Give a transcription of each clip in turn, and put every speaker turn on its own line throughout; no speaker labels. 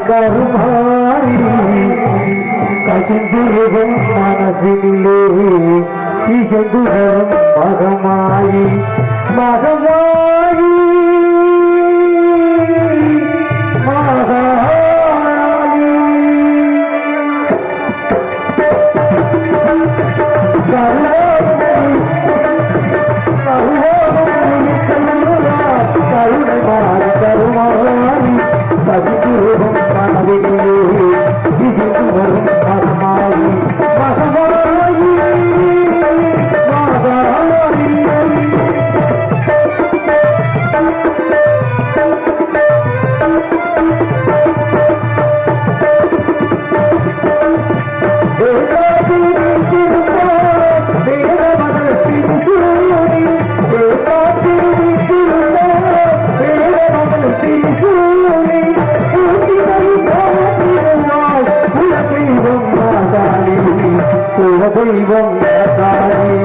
கருமாறி கசிந்துருகும் மனசிலே இசைந்துரும் மகமாயி மகமாயி மகாயி கருமாறி கசிந்துருகும் மனதிலே இசைந்துரும் மகமாயி மகமாயி தெய்வம் மனமாறி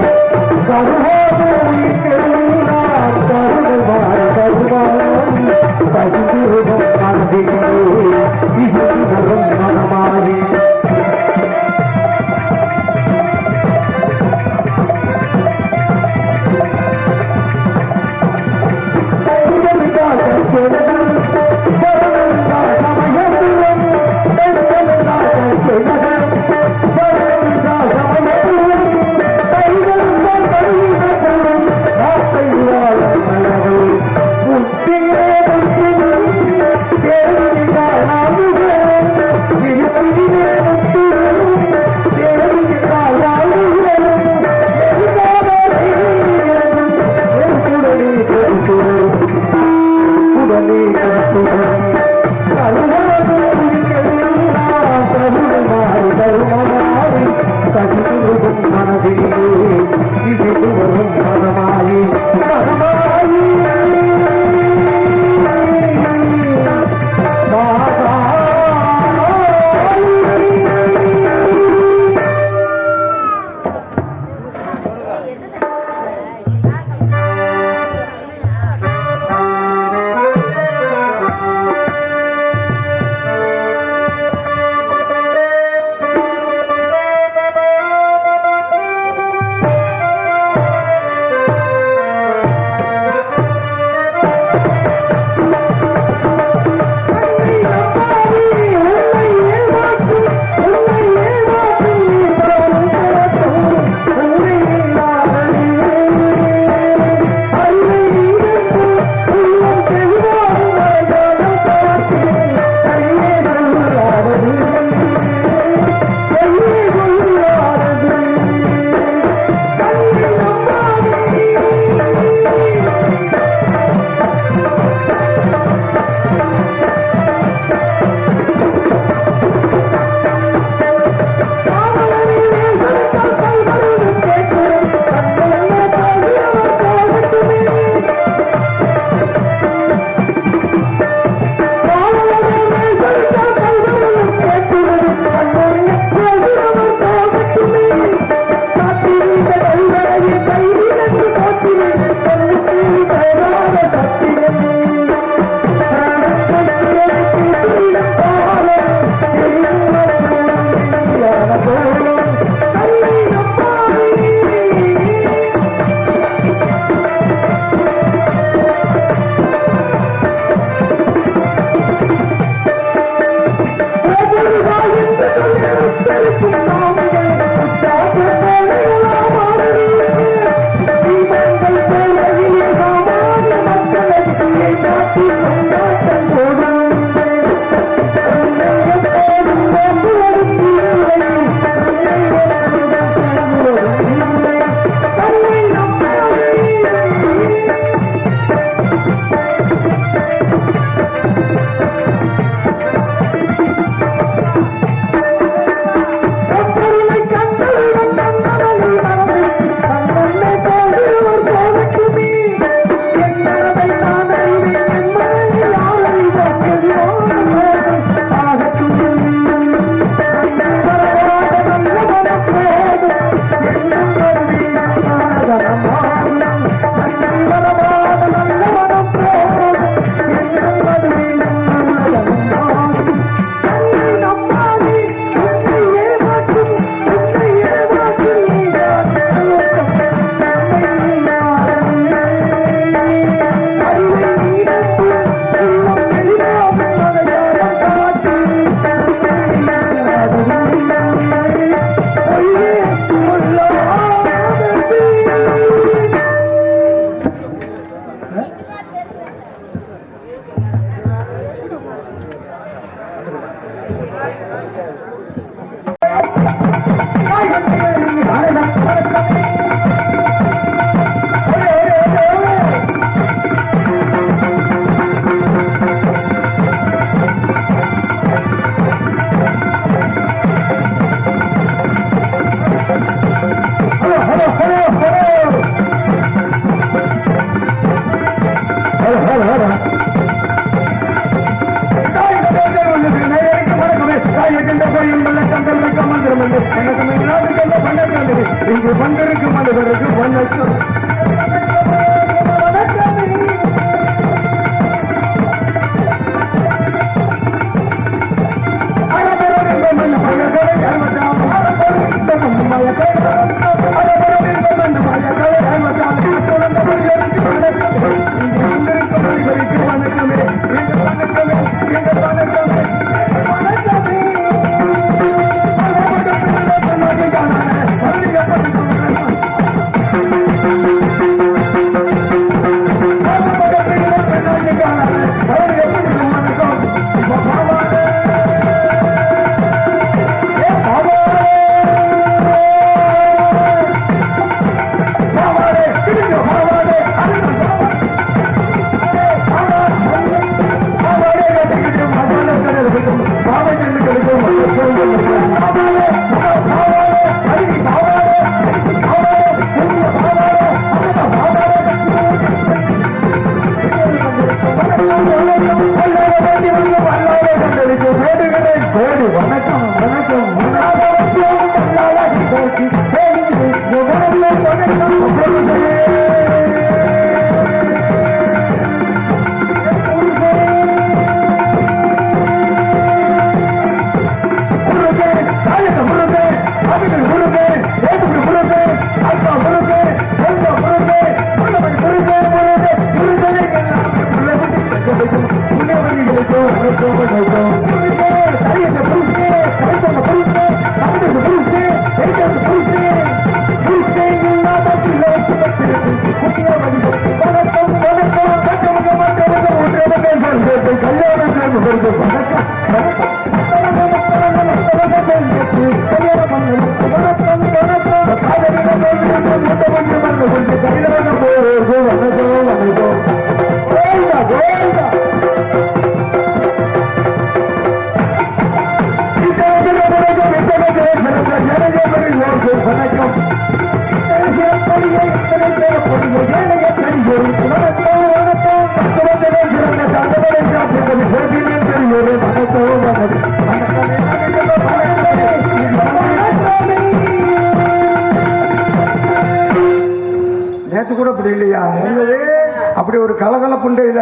அப்படி ஒரு கலகலப்புண்டையில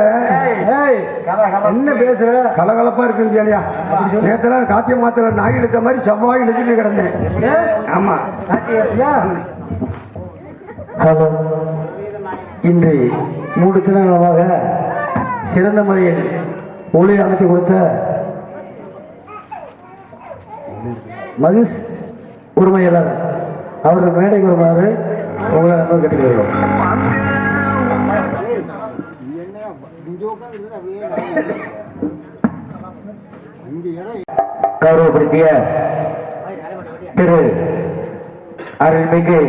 என்ன பேசுற கலகலப்பா இருக்குன்னு நேத்தெல்லாம் காத்திய மாத்திர நாய் இழுத்த மாதிரி செவ்வாய் இழுத்துட்டு கிடந்தேன். ஆமா ஹலோ, இன்று 3 தினங்களாக சிறந்த முறையில் ஒளி அமைத்து கொடுத்த மகிஷ் உரிமையாளர் அவர்கள் மேடைக்கு வருமாறு உங்களை நம்ம கேட்டுக்கிறோம். கௌரவப்படுத்திய திரு அருள்மிகு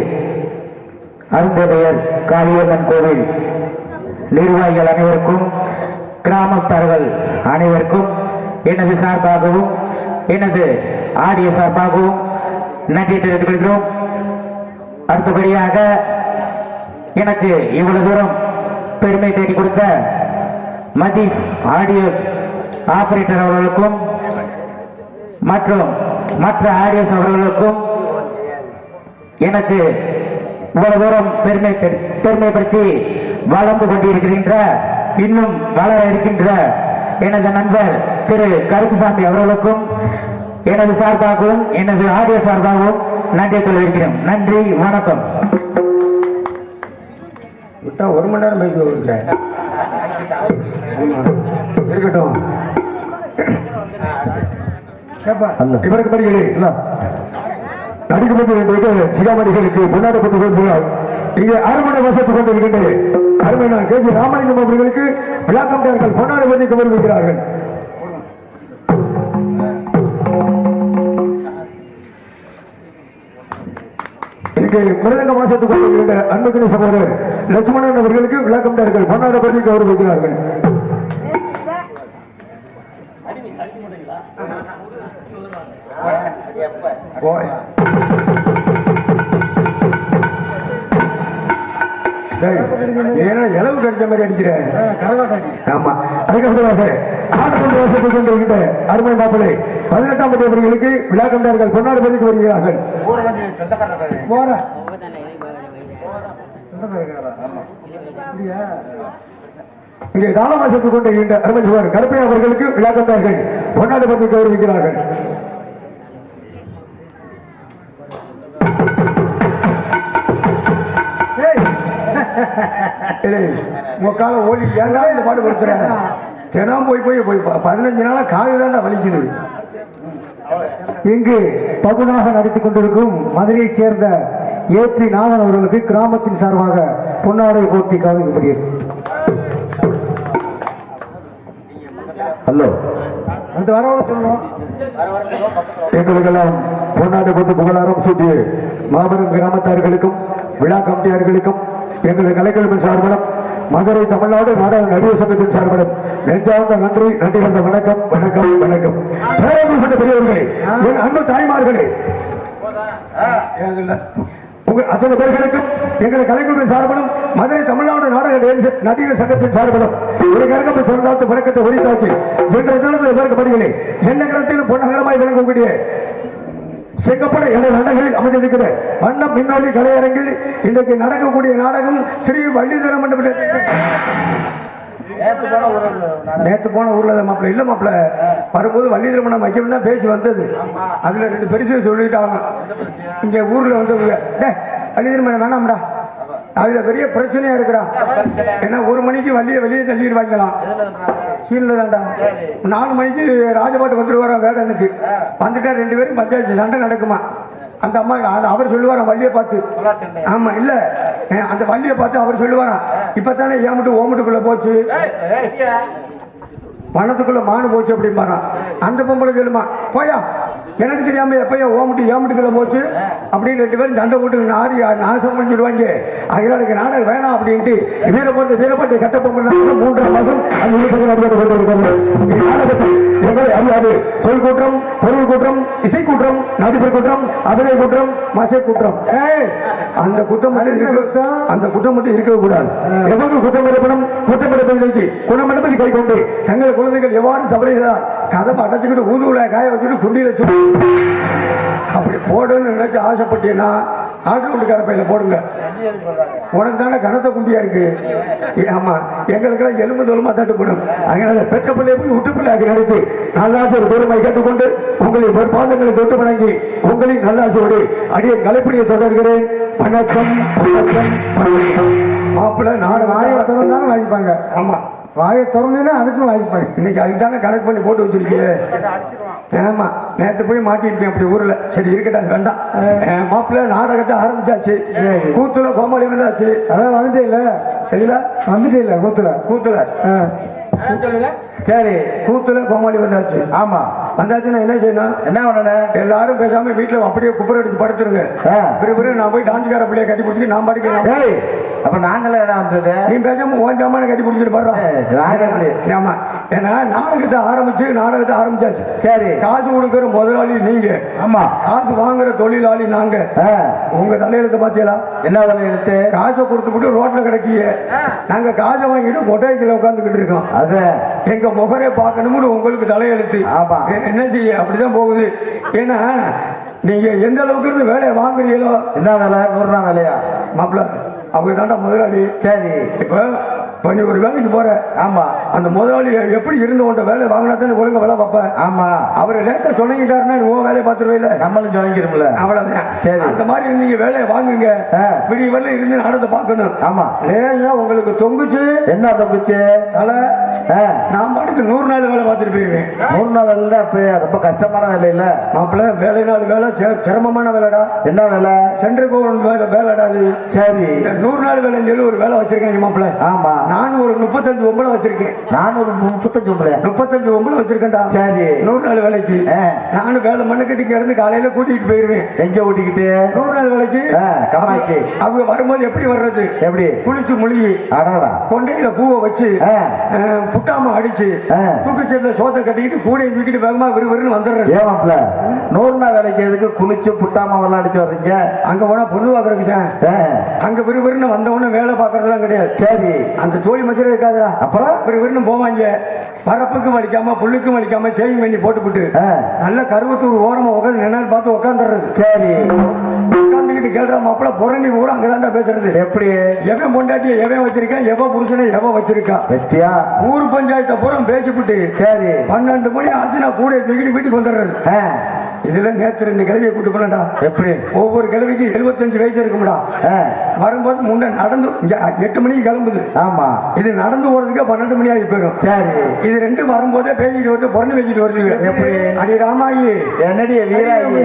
அருந்ததையர் காளியம்மன் கோவில் நிர்வாகிகள் அனைவருக்கும், கிராமத்தார்கள் அனைவருக்கும் எனது சார்பாகவும் எனது ஆடிய சார்பாகவும் நன்றி தெரிவித்துக் கொள்கிறோம். அடுத்தபடியாக எனக்கு இவ்வளவு தூரம் பெருமை தேடி கொடுத்த மதீஷ் ஆடியோஸ் ஆபரேட்டர் அவர்களுக்கும் மற்றும் மற்ற ஆடியோஸ் அவர்களுக்கும் எனக்கு இவ்வளவு தூரம் பெருமைப்படுத்தி வளர்ந்து கொண்டிருக்கின்ற இன்னும் வளர இருக்கின்ற எனது நண்பர் திரு கருப்புசாமி அவர்களுக்கும் எனது சார்பாகவும் எனது ஆடியோ சார்பாகவும் நன்றி தெரிவிக்கிறேன். நன்றி, வணக்கம். விட்டா 1 மணி நேரம் பேசி இருக்கட்டும். இவருக்கு படிக்கிறேன் நடிக்கப்பட்டு சிகாமணிகளுக்கு பொன்னாடப்பட்டு கொள்கிறார். இங்கே அருமனை வசத்து கொண்டிருக்கின்றது. அருமைனா கேஜி ராமலிங்கம் அவர்களுக்கு விழாக்கம்டார்கள் பொன்னாடை பதிக்க வருகிறார்கள். இங்கே மிருதங்க வாசத்துக் கொண்டிருக்கின்ற அன்புக்கினி சகோதரர் லட்சுமணன் அவர்களுக்கு விழாக்கம்டார்கள் பொன்னாடை பதிக்க வருகிறார்கள். இளவு கிடைச்ச மாதிரி அடிக்கிறேன். ஆமா, அதுக்கப்புறமாக ஆண்டுகின்ற அருமை மாப்பிள்ளை 18ஆம் படி அவர்களுக்கு விழா கண்டார்கள் பொன்னாடு பதிக்கு வருகிறார்கள். இங்கே தாளமாசத்துக் கொண்டிருக்கின்ற அருமை சுவர் கருப்பையா அவர்களுக்கு விழா கண்டார்கள் பொன்னாடு பதிக்கு வருகிறார்கள். முக்கால ஓடி ஏன்டா இந்த பாடு கொடுத்துறேன். தினம் போய் 15 நாளா காலையில் தான் வலிக்குது. இங்கு பகுனாக நடித்துக் கொண்டிருக்கும் மதுரையைச் சேர்ந்த ஏபி நாதன் அவர்களுக்கு கிராமத்தின் சார்பாக பொன்னாடை போர்த்தி கவனிக்கப்படுகிறது. ஹலோ, அடுத்து வர சொல்லுவோம். எங்களுக்கெல்லாம் பொன்னாடை போட்டு புகழாரம் சூட்டிய மாபெரும் கிராமத்தார்களுக்கும் விழா கமிட்டியார்களுக்கும் எங்களது கலைக்கழகம் சார்பிலும் மதுரை தமிழ்நாடு நாடக நடிகர் சங்கத்தின் சார்பிலும் நெஞ்சார்ந்த நன்றி கலந்த வணக்கம் வணக்கம் வணக்கம். பெரியவர்களே, என் அன்பு தாய்மார்களே, உங்கள் அத்தனை பேர்களுக்கும் எங்கள் கலைக்கழகம் சார்பிலும் மதுரை தமிழ்நாடு நாடக நடிகர் சங்கத்தின் சார்பிலும் ஒரு கரகம் சிறந்தாத்து வணக்கத்தை ஒளித்தாக்கி என்ற தினத்தில் பேர்க்கப்படுகிறே என்ன கரத்திலும் பொன்னகரமாய் விளங்கக்கூடிய செங்கப்பட என்ற நாடகங்களில் அமைந்திருக்கிற வண்ணம் மின்னொலி கலையரங்கில் இன்றைக்கு நடக்கக்கூடிய நாடகம் ஸ்ரீ வள்ளிதர மண்டபத்தில் நேற்று போன ஊர்ல மாப்பிள்ள இல்ல மாப்பிள்ள வரும்போது வள்ளிதர மண்டபம் வைக்கணும் தான் பேசி வந்தது. அதுல 2 பெருசு சொல்லிட்டாங்க. இங்க ஊர்ல வந்து வள்ளிதர மண்டபம் வேணாம்டா, அதுல பெரிய பிரச்சனையா இருக்குடா. ஏன்னா 1 மணிக்கு வெளியே தள்ளிடுவாங்களாம். சீன்ல தான்டா 4 மணிக்கு ராஜபாட்டு வந்துருவாரா வேடனுக்கு. வந்துட்டா 2 பேரும் பஞ்சாயத்து சண்டை நடக்குமா. அந்த அம்மா அவர் சொல்லுவாராம் வள்ளியை பார்த்து. ஆமா, இல்ல அந்த வள்ளியை பார்த்து அவர் சொல்லுவாராம், இப்பதானே ஏமுட்டு ஓமுட்டுக்குள்ள போச்சு, பணத்துக்குள்ள மானு போச்சு அப்படிம்பாராம். அந்த பொம்பளை சொல்லுமா, போயா எனக்கு தெரியாம எப்பயா ஓமுட்டு ஏமுட்டுக்குள்ள போச்சு அப்படின்னு 2 பேரும் சண்டை போட்டு நாசம் பண்ணிடுவாங்க. அதனால எனக்கு நாடகம் வேணாம் அப்படின்ட்டு வீரபாண்டிய கட்டப்பொம்பளை 3ஆம் மாதம் நாடகத்தில் எங்களை அறியாது சொல் குற்றம், பொருள் குற்றம், இசை குற்றம், நடிப்பர் குற்றம், அபிநய குற்றம், மசை குற்றம். அந்த குற்றம் மட்டும் இருக்கவே கூடாது. எவ்வளவு குற்றம் இருப்பினும் குற்றப்படப்பதில்லை குணமண்டபதி கை கொண்டு தங்கள் குழந்தைகள் எவ்வாறு தவறுகிறார் கதவை அடைச்சுக்கிட்டு ஊதுகுல காய வச்சுட்டு குண்டியில அப்படி போடணும்னு நினைச்சு ஆசைப்பட்டீங்கன்னா ஆட்டு வீட்டுக்கார பையில போடுங்க. உனக்கு தானே கனத்த குண்டியா இருக்கு. ஆமா, எங்களுக்கெல்லாம் எலும்பு தோலுமா தட்டுப்படும். அதனால பெற்ற பிள்ளையை போய் விட்டு பிள்ளையாக்கி நடத்தி நல்லாசை ஒரு பெருமை கேட்டுக்கொண்டு உங்களின் ஒரு பாதங்களை தொட்டு வணங்கி உங்களின் நல்லாசையோடு அடிய கலைப்படியை தொடர்கிறேன். வணக்கம் வணக்கம் வணக்கம். மாப்பிள்ளை நாடு வாயை திறந்தாலும் வாசிப்பாங்க. ஆமா, வாயை திறந்தேன்னா அதுக்கும் வாசிப்பாங்க. இன்னைக்கு அதுக்கு தானே கனெக்ட் பண்ணி போட்டு வச்சிருக்கீங்க. ஆமா, நேற்று போய் மாட்டிருக்கேன் அப்படி ஊர்ல. சரி இருக்கட்டா, வேண்டாம். மாப்பிள்ளை நாடகத்தை ஆரம்பிச்சாச்சு. கூத்துல கோமாளி வந்தாச்சு. அதான் வந்துட்டே இல்ல, எதுல வந்துட்டே இல்ல, கூத்துல சரி, கூத்துல கோமாளி வந்தாச்சு. ஆமா, வந்தாச்சுன்னா என்ன செய்யணும்? என்ன பண்ணணும்? எல்லாரும் பேசாம வீட்டுல அப்படியே குப்பரை அடிச்சு படுத்துருங்க. பிறகு நான் போய் டான்ஸ்கார பிள்ளைய கட்டி பிடிச்சி நான் படிக்கிறேன். அப்ப நாங்கள என்ன பண்றது? நீ பேசாம ஓன் ஜாமான கட்டி பிடிச்சிட்டு பாடுறோம். ஆமா, ஏன்னா நாடகத்தை ஆரம்பிச்சாச்சு. சரி, காசு கொடுக்கிற முதலாளி நீங்க. ஆமா, காசு வாங்குற தொழிலாளி நாங்க. உங்க தலையெழுத்து பாத்தீங்களா? என்ன தலையெழுத்து? காசை கொடுத்துட்டு ரோட்ல கிடைக்கிய நாங்க காசை வாங்கிட்டு மொட்டைக்கில உட்காந்துக்கிட்டு இருக்கோம். அத எங்க முகரே பார்க்கணும்னு உங்களுக்கு தலையெழுத்து. ஆமா, என்ன செய்ய, அப்படிதான் போகுது. ஏன்னா நீங்க எந்த அளவுக்கு இருந்து வேலையை வாங்குறீங்களோ. என்ன வேலை? 100 ரூபா வேலையா? மாப்பிள்ள அவங்க தாண்டா முதலாளி. சரி, இப்ப நீ ஒரு வேலைக்கு போற. ஆமா, அந்த முதலாளி எப்படி இருந்து உன்ட்ட வேலை வாங்கினா தானே ஒழுங்க வேலை பார்ப்ப. ஆமா, அவரை லேசா சொன்னீங்கிட்டாருன்னா நீ உன் வேலையை பார்த்துருவே இல்லை, நம்மளும் சொன்னீங்க. அவ்வளவுதான். சரி, அந்த மாதிரி நீங்க வேலையை வாங்குங்க. விடிய வேலை இருந்து நாடத்தை பார்க்கணும். ஆமா, லேசா உங்களுக்கு தொங்குச்சு. என்ன தொங்குச்சு? தலை. நான் பாட்டுக்கு 100 நாள் வேலை பார்த்துட்டு போயிருவேன். 100 நாள் வேலை அப்படியே ரொம்ப கஷ்டமான வேலை இல்ல மாப்பிள்ள. வேலை நாள் வேலை சிரமமான வேலைடா. என்ன வேலை? சென்ட்ரல் கவர்மெண்ட் வேலைடா அது. சரி, 100 நாள் வேலைன்னு சொல்லி ஒரு வேலை வச்சிருக்கேன் மாப்பிள்ள. ஆமா, நானும் ஒரு 35 ஒம்பளை வச்சிருக்கேன். நானும் ஒரு 35 ஒம்பளை வச்சிருக்கேன்டா. சரி, 100 நாள் வேலைக்கு நானும் வேலை மண்ணுக்கட்டிக்கு இருந்து காலையில கூட்டிகிட்டு போயிருவேன். எங்க கூட்டிக்கிட்டு? 100 நாள் வேலைக்கு கமாக்கி. அவங்க வரும்போது எப்படி வர்றது? எப்படி? குளிச்சு முழுகி கொண்டையில பூவை வச்சு புட்டாம அடிச்சு தூக்கிச்சேரில சோத்தை கட்டிக்கிட்டு கூடையை தூக்கிட்டு வேகமா விறுவிறுன்னு வந்துடுறேன். ஏமாப்ல 100 நாள் வேலைக்கு எதுக்கு குளிச்சு புட்டாம வெள்ளம் அடிச்சு வர்றீங்க? அங்க போனா பொண்ணு பாக்குறதுக்குதான். அங்க விறுவிறுன்னு வந்தவொடனே வேலை பாக்குறதுலாம் கிடையாது. சரி, அந்த சோழி மச்சரம் இருக்காதா? அப்புறம் விறுவிறுன்னு போவாங்க. பரப்புக்கும் வலிக்காம புல்லுக்கும் வலிக்காம சேவிங் பண்ணி போட்டுவிட்டு நல்ல கருவத்தூர் ஓரமா உட்காந்து நின்னாலும் பார்த்து உட்காந்துடுறது. சரி, உட்காந்துக்கிட்டு கேள்ற மாப்பிள்ள புறணி ஊரம் அங்கதான்டா பேசுறது. எப்படி? எவன் பொண்டாட்டிய எவன் வச்சிருக்கான், எவன் புருஷனை எவன் வச்சிருக்கான் வெத்தியா ஊர் பஞ்சாயத்தை பூரம் பேசிவிட்டு. சரி, 12 மணி ஆச்சுன்னா கூட தூக்கிட்டு வீட்டுக்கு வந்துடுறது. இதுல நேற்று 2 கிழவியை கூட்டு போனடா. எப்படி? ஒவ்வொரு கிழவிக்கு 75 வயசு இருக்கும்டா. வரும்போது முன்ன நடந்து 8 மணிக்கு கிளம்புது. ஆமா, இது நடந்து போறதுக்கு 12 மணி ஆகி போயிடும். சரி, இது 2 வரும்போதே பேசிட்டு வருது, பொண்ணு பேசிட்டு வருது. எப்படி? அடி ராமாயி, என்னடிய வீராயி,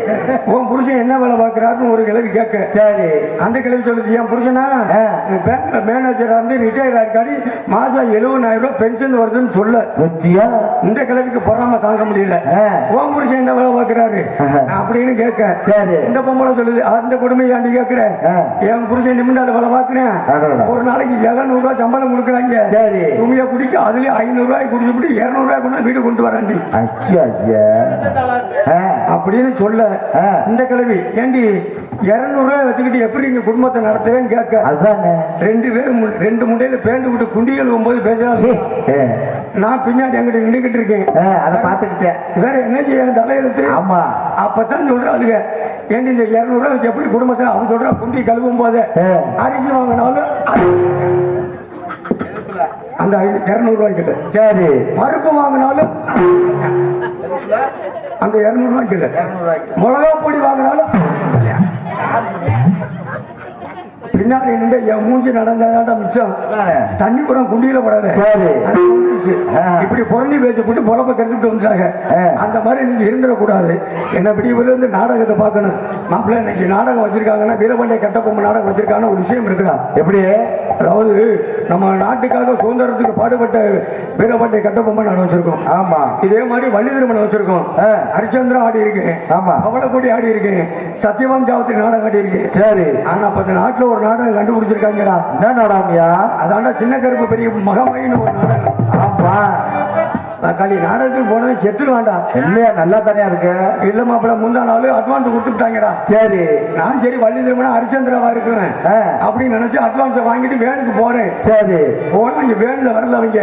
உன் புருஷன் என்ன வேலை பார்க்கிறாருன்னு ஒரு கிழவி கேட்க. சரி, அந்த கிழவி சொல்லுது, என் புருஷனா பேங்க்ல மேனேஜரா இருந்து ரிட்டையர் ஆயிருக்காடி, மாசம் 70,000 ரூபாய் பென்ஷன் வருதுன்னு சொல்ல. இந்த கிழவிக்கு பொறாம தாங்க முடியல. உன் புருஷன் என்ன வேலை பார்க்கிறாரு அப்படின்னு கேட்க. சரி, இந்த பொம்பளை சொல்லுது, அந்த கொடுமையை ஆண்டி கேட்கிறேன், என் புருஷன் நிமிண்டால வேலை பார்க்கிறேன், ஒரு நாளைக்கு 700 ரூபாய் சம்பளம் கொடுக்குறாங்க. சரி, துணியை குடிக்க அதுலயே 500 ரூபாய் குடிச்சுட்டு 200 ரூபாய் கொண்டு வீடு கொண்டு வராண்டி அப்படின்னு சொல்ல. இந்த கிழவி, ஏண்டி 200 ரூபாய் வச்சுக்கிட்டு எப்படி நீங்க குடும்பத்தை நடத்துவேன்னு கேட்க. அதுதானே 2 பேரும் 2 முண்டையில பேண்டு விட்டு குண்டிகள் போகும்போது பேசுறாங்க. நான் பின்னாடி எங்கிட்ட நின்றுகிட்டு இருக்கேன், அதை பார்த்துக்கிட்டேன். வேற என்ன செய்ய தலையெழுத்து. ஆமா, அப்பதான் சொல்றாளுங்க, ஏண்டி இந்த 200 ரூபாய் வச்சு எப்படி குடும்பத்தை, அவன் சொல்றா குண்டி கழுவும் போது அரிசி வாங்கினாலும் அந்த 200 ரூபாய் கிட்ட. சரி, பருப்பு வாங்கினாலும் அந்த 200 ரூபாய் கிட்ட. மிளகா பொடி வாங்கினாலும் பின்னாடி நின்று என் மூஞ்சி நடந்தாடா மிச்சம். தண்ணி கூட குண்டியில படாது. இப்படி புரண்டி பேச்சு போட்டு பொழப்ப கருத்துட்டு வந்துட்டாங்க. அந்த மாதிரி நீங்க இருந்துடக்கூடாது. என்ன இப்படி இருந்து நாடகத்தை பார்க்கணும். மாப்பிள்ள இன்னைக்கு நாடகம் வச்சிருக்காங்கன்னா, வீரபாண்டிய கட்டபொம்மன் நாடகம் வச்சிருக்காங்கன்னா ஒரு விஷயம் இருக்குடா. எப்படி? அதாவது நம்ம நாட்டுக்காக சுதந்திரத்துக்கு பாடுபட்ட வீரபாண்டிய கட்டபொம்மன் நாடகம் வச்சிருக்கோம். ஆமா, இதே மாதிரி வள்ளி திருமணம் வச்சிருக்கோம். ஹரிச்சந்திரா ஆடி இருக்கேன். ஆமா, பவளக்கோடி ஆடி இருக்கேன். சத்தியவான் ஜாவத்திரி நாடகம் ஆடி இருக்கேன். சரி, ஆனா அப்ப நாட்டுல ஒரு நாடகம் கண்டுபிடிச்சிருக்காங்கடா. என்ன நாடகம்யா? அதாண்டா சின்ன கருப்பு பெரிய மகமாயின்னு ஒரு நாடகம். ஆமா, களி நாடகத்துக்கு போனவன் செத்துருவான்டா.
இல்லையா நல்லா தானே இருக்கு.
இல்ல மாப்பிள்ள முந்தா நாள் அட்வான்ஸ் கொடுத்துட்டாங்கடா.
சரி
நான் சரி வள்ளி திருமணம் ஹரிச்சந்திராவா இருக்கிறேன் அப்படின்னு நினைச்சு அட்வான்ஸை வாங்கிட்டு வேனுக்கு போறேன்.
சரி
போனா இங்க வேன்ல வரல அவங்க.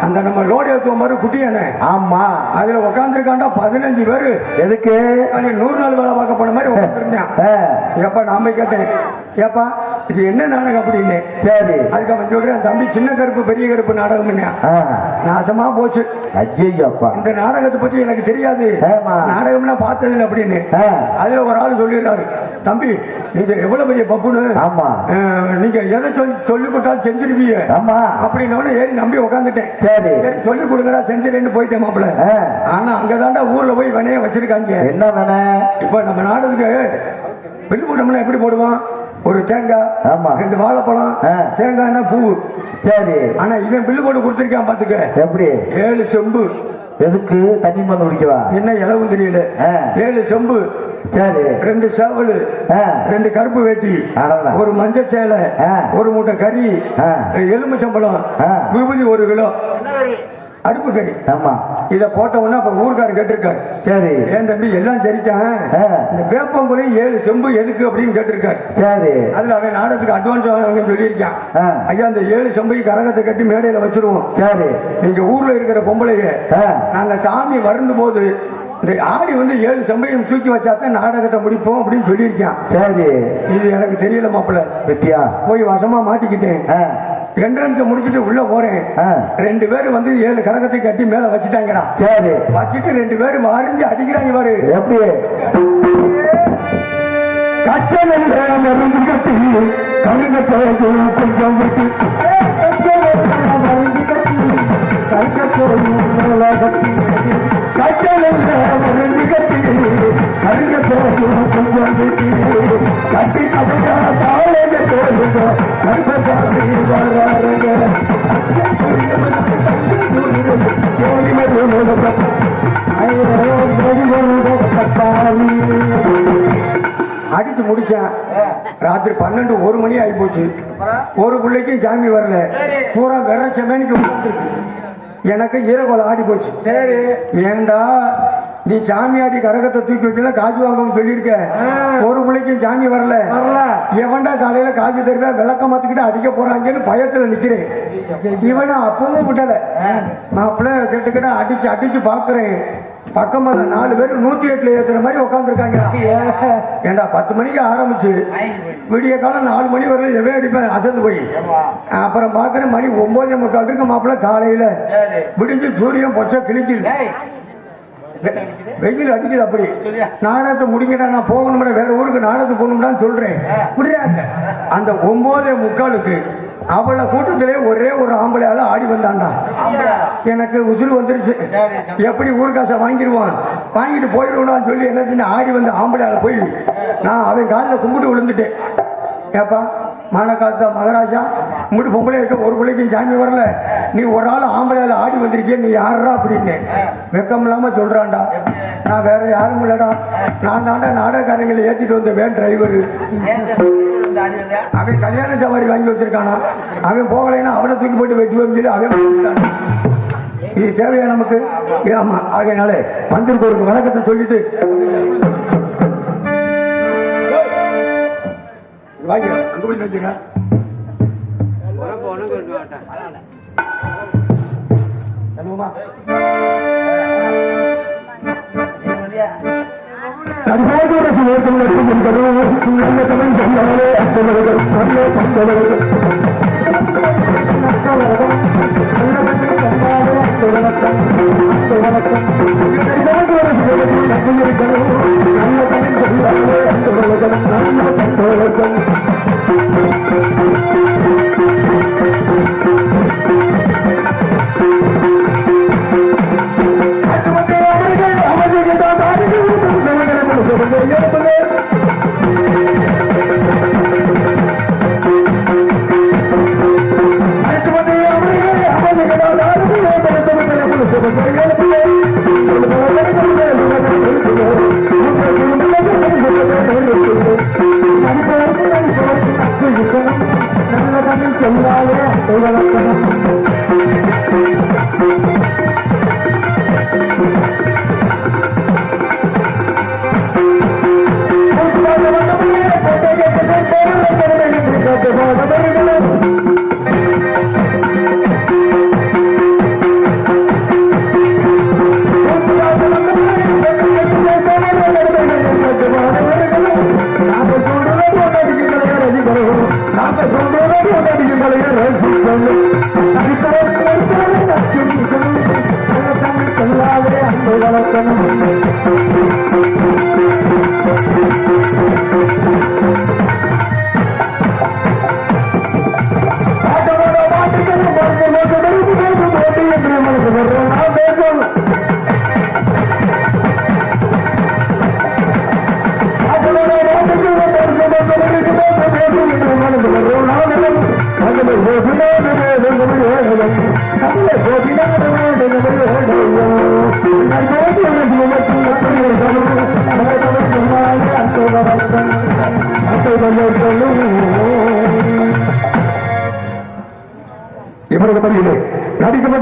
அந்த நம்ம லோடு ஏற்றுவோம் மாதிரி குட்டியானே.
ஆமா
அதுல உட்காந்துருக்காண்டா 15 பேரு.
எதுக்கு
100 நாள் வேலை பார்க்க போன மாதிரி உட்காந்துருந்தேன். ஏப்பா நான் போய் கேட்டேன், ஏப்பா இது என்ன நாடகம் அப்படின்னு.
சரி
அதுக்கு அவன் சொல்றேன், தம்பி சின்ன கருப்பு பெரிய கருப்பு நாடகம். நாசமா போச்சு.
ஐயப்பா
இந்த நாடகத்தை பத்தி எனக்கு தெரியாது, நாடகம்னா பார்த்தது அப்படின்னு. அதுல ஒரு ஆள் சொல்லிடுறாரு, தம்பி நீங்க எவ்வளவு பெரிய பப்புன்னு.
ஆமா
நீங்க எதை சொல்லி கொடுத்தாலும் செஞ்சிருவீங்க.
ஆமா
அப்படின்னு ஏறி நம்பி உட்காந்துட்டேன்.
சரி
சரி சொல்லி கொடுங்கடா செஞ்சிருன்னு போயிட்டேன் மாப்பிள்ள. ஆனா அங்கதாண்டா ஊர்ல போய் வினைய வச்சிருக்காங்க.
என்ன வேண?
இப்ப நம்ம நாடகத்துக்கு பில்லு போட்டோம்னா எப்படி போடுவான்? ஒரு தேங்காய், 2 வாழைப்பழம், தேங்காய்னா பூ. சரி ஆனா இவன் பில்லு போட்டு கொடுத்துருக்கான் பாத்துக்க. எப்படி 7 செம்பு. எதுக்கு? தண்ணி மந்து குடிக்கவா? என்ன இலவும் தெரியல. 7 செம்பு. சரி 2 சேவல், 2 கருப்பு வேட்டி, ஒரு மஞ்சள் சேலை, ஒரு மூட்டை கறி, எலுமிச்சம்பழம், விபூதி 1 கிலோ, அடுப்பு கறி. ஆமா இத போட்ட உடனே அப்ப ஊர்காரர் கேட்டிருக்காரு, சரி ஏன் தம்பி எல்லாம் சரிச்சான், இந்த வேப்பங்குளையும் 7 செம்பு எதுக்கு அப்படின்னு கேட்டிருக்காரு. சரி அதுல அவன் நாடகத்துக்கு அட்வான்ஸ் வாங்க சொல்லியிருக்கான். ஐயா அந்த 7 செம்பைக்கு கரகத்தை கட்டி மேடையில வச்சிருவோம். சரி நீங்க ஊர்ல இருக்கிற பொம்பளைய நாங்க சாமி வரும் போது இந்த ஆடி 7 செம்பையும் தூக்கி வச்சாதான் நாடகத்தை முடிப்போம் அப்படின்னு சொல்லியிருக்கான். சரி இது எனக்கு தெரியல மாப்பிள்ள. வித்தியா போய் வசமா மாட்டிக்கிட்டேன். என்ட்ரன்ஸ் முடிச்சுட்டு உள்ள போறேன். 2 பேரும் 7 கரகத்தை கட்டி மேல வச்சுட்டாங்கடா. சரி வச்சுட்டு 2 பேரும் மறிஞ்சு அடிக்கிறாங்க பாரு. எப்படி கச்சல் மருந்து கட்டி கருங்க கொஞ்சம் விட்டு கச்சல் மருந்து கட்டி கருங்க கொஞ்சம் விட்டு கட்டி கபடா தாளேஜ தோழுங்க கர்ப்பசாமி வராருங்க அடிச்சு முடிச்சேன். ராத்திரி 12 1 மணி ஆகி போச்சு. ஒரு பிள்ளைக்கும் சாமி வரல. பூரா வெற செமேனிக்கு எனக்கு ஈரகோலை ஆடி போச்சு. சரி ஏண்டா நீ சாமி ஆடி கரகத்தை தூக்கி வச்சுல காசு வாங்கன்னு சொல்லியிருக்க, ஒரு பிள்ளைக்கும் சாமி வரல. எவன்டா காலையில காசு தருவா விளக்க மாத்துக்கிட்டு அடிக்க போறாங்கன்னு பயத்துல நிக்கிறேன். இவனும் அப்பவும் விட்டல. மாப்பிள்ள கேட்டுக்கிட்ட அடிச்சு அடிச்சு பாக்குறேன். பக்கமா 4 பேர் 108 ஏத்துற மாதிரி உட்காந்துருக்காங்க. ஏண்டா 10 மணிக்கு ஆரம்பிச்சு விடிய காலம் 4 மணி வரையில எவே அடிப்பேன் அசந்து போய். அப்புறம் பாக்குறேன் மணி 9:45 இருக்கு. மாப்பிள்ள காலையில விடிஞ்சு சூரியன் பொச்ச கிழிக்குது, வெயில் அடிக்குது. அப்படி நாடகத்தை முடிங்கடா நான் போகணும்டா வேற ஊருக்கு நாடகத்துக்கு போகணும்டான்னு சொல்றேன். முடியாது. அந்த 9:45 அவள கூட்டத்திலே ஒரே ஒரு ஆம்பளையால ஆடி வந்தான்டா. எனக்கு உசுறு வந்துருச்சு. எப்படி ஊர்காசை வாங்கிடுவான், வாங்கிட்டு போயிடுவான்னு சொல்லி என்ன ஆடி வந்த ஆம்பளையால போய் நான் அவன் காலில் கும்பிட்டு விழுந்துட்டேன். ஏப்பா மானக்காத்தா மகாராஜா முடி பொம்பளை இருக்க ஒரு பிள்ளைக்கும் சாமி வரல, நீ ஒரு ஆள் ஆம்பளையால ஆடி வந்திருக்கிய, நீ யாரா அப்படின்னு வெக்கம் இல்லாம சொல்றான்டா. நான் வேற யாரும் இல்லடா, நான் தாண்டா நாடகக்காரங்களை ஏற்றிட்டு வந்த வேன் டிரைவரு. அவன் கல்யாண சவாரி வாங்கி வச்சிருக்கானா, அவன் போகலைன்னா அவனை தூக்கி போட்டு வெட்டுவோம் சொல்லி அவன். இது தேவையா நமக்கு? ஆமா ஆகையினால வந்திருக்க ஒரு வணக்கத்தை சொல்லிட்டு வாங்க அங்க போய் வச்சுங்க. நல்ல தமிழ் சொல்லாலே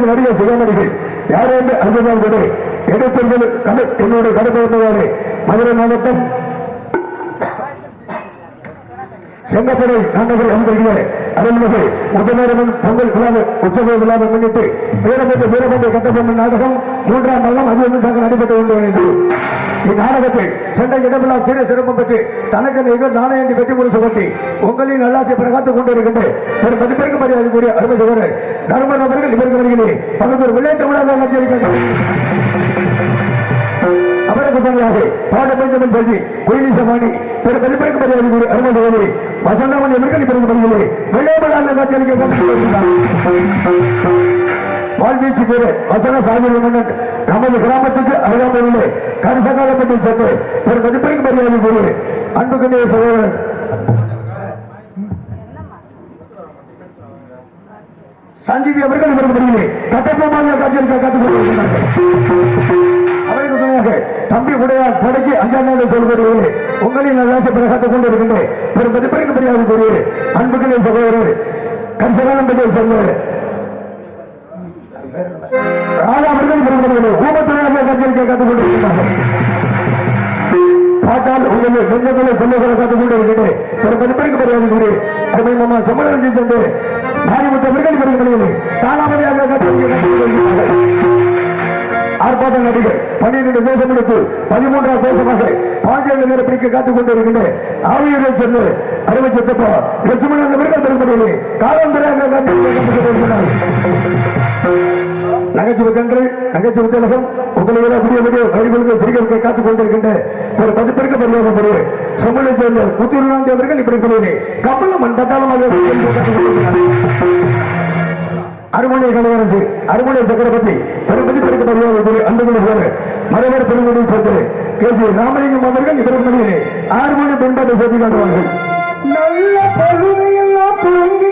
சிறப்பு நடிகர் சிவமணிகள் யார் என்று அறிந்தால் கூட எடுத்தவர்கள் என்னுடைய கடமை மதுரை மாவட்டம் செங்கப்படை நன்னகர் அமைந்திருக்கிற அருள்மிகு முதல்வரவன் பொங்கல் விழாவை உற்சவ விழாவை முன்னிட்டு வீரபத்திர கட்டபொம்மன் நாடகம் 3ஆம் நாளும் அதிகமாக நடைபெற்று கொண்டு இந்நாடகத்தில் சென்ற இடமெல்லாம் சிறு சிறப்பம் பெற்று தனக்கு நிகழ் நாணயத்தை பெற்று முறை சுகத்தி உங்களின் நல்லாசை பிரகாத்துக் கொண்டிருக்கின்ற ஒரு மதிப்பிற்கு மரியாதை கூடிய அருமை சகோதரர் தர்மன் அவர்கள் இவருக்கு வருகிறேன் பக்கத்தில் விளையாட்டு விழாவை அவருக்கு பணியாக பாடப்பஞ்சமன் செல்வி குயிலி சமானி பிற மதிப்பிற்கு மரியாதை கூடிய அருமை சகோதரி வசந்தமன் இவர்கள் இவருக்கு வருகிறேன் விளையாட்டு காட்சியளிக்க வாழ்வீச்சு பேர வசன சாகிய மன்னன் நமது கிராமத்துக்கு அருகாமையிலே கரிசகாலப்பட்டில் சென்று ஒரு மதிப்பிற்கு மரியாதை கூறிய அன்புக்கு சகோதரன் சஞ்சீவி அவர்கள் இவருக்கு வருகிறேன் கட்டப்பமாக காட்சியளிக்க காத்துக் கொண்டிருக்கிறார்கள் அவருக்கு துணையாக தம்பி உடையார் தொடக்கி 5ஆம் நாள் சொல்கிறீர்களே உங்களின் நல்லாசை பிரகாத்துக் கொண்டிருக்கின்றேன் ஒரு மதிப்பிற்கு மரியாதை கூறிய அன்புக்கு சகோதரர் கரிசகாலப்பட்டியை சேர்ந்த ஊமத்துறையாக கட்சியளிக்க காத்துக் கொண்டிருக்கிறார்கள் பார்த்தால் உங்களை சொந்தங்களை சொல்லுகளை காத்துக் கொண்டிருக்கிறேன் ஒரு மதிப்பிற்கு மரியாதை கூறி அருமை மாமா சம்மளம் சென்று மாரிமுத்த விருகல் பெருமையிலே தானாமதியாக கட்சியளிக்க காத்துக் கொண்டிருக்கிறார்கள் ஆர்ப்பாட்ட நடிகர் 12 தேசம் எடுத்து 13ஆம் தேசமாக பாண்டியர்கள் நேர பிடிக்க காத்துக் கொண்டிருக்கின்ற ஆவியரை சென்று அருமை சித்தப்பா லட்சுமணன் விருகல் பெருமையிலே காலம்பரையாக கட்சியளிக்க நகைச்சுவை கன்றல் நகைச்சுவை திலகம் உங்களை விடிய விடிய வழிகளுக்கு சிறுகளுக்கு காத்துக் கொண்டிருக்கின்ற ஒரு மதிப்பிற்கு மரியாதை பெறுவது செம்மலை சேர்ந்த முத்தூர்லாந்தி அவர்கள் இப்படி கொள்வதே கப்பலம் பட்டாளமாக அருமனை கலையரசு அருமனை சக்கரவர்த்தி ஒரு மதிப்பிற்கு மரியாதை அன்புகளை போல மரவர் பெருமையை சேர்ந்து கேசி ராமலிங்கம் அவர்கள் இவருக்கு மணியிலே 6 மணி பெண்பாட்டை செய்து காட்டுவார்கள் நல்ல பகுதியெல்லாம் தூங்கி